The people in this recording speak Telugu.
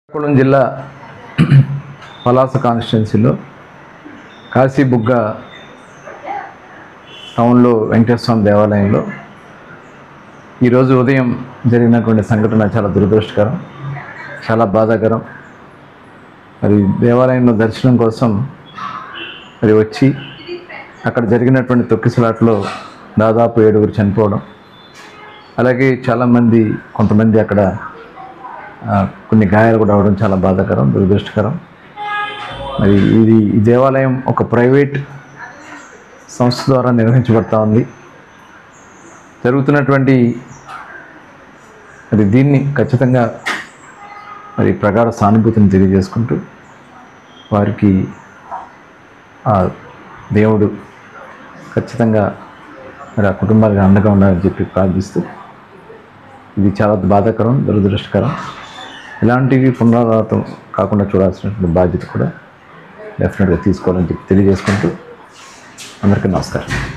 శ్రీకాకుళం జిల్లా పలాస కాన్స్టిట్యున్సీలో కాశీబుగ్గ టౌన్లో వెంకటేశ్వర స్వామి దేవాలయంలో ఈరోజు ఉదయం జరిగినటువంటి సంఘటన చాలా దురదృష్టకరం, చాలా బాధాకరం. మరి దేవాలయంలో దర్శనం కోసం మరి వచ్చి అక్కడ జరిగినటువంటి తొక్కిసలాట్లో దాదాపు 7 చనిపోవడం, అలాగే కొంతమంది అక్కడ కొన్ని గాయాలు కూడా అవడం చాలా బాధాకరం, దురదృష్టకరం. మరి ఈ దేవాలయం ఒక ప్రైవేట్ సంస్థ ద్వారా నిర్వహించబడతా ఉంది. జరుగుతున్నటువంటి మరి దీన్ని ఖచ్చితంగా మరి ప్రగాఢ సానుభూతిని తెలియజేసుకుంటూ వారికి ఆ దేవుడు ఖచ్చితంగా మరి ఆ కుటుంబాలకు అండగా ఉండాలని చెప్పి ప్రార్థిస్తూ, ఇది చాలా బాధాకరం, దురదృష్టకరం. ఇలాంటివి పునరావృతం కాకుండా చూడాల్సినటువంటి బాధ్యత కూడా డెఫినెట్గా తీసుకోవాలని చెప్పి తెలియజేసుకుంటూ అందరికీ నమస్కారం.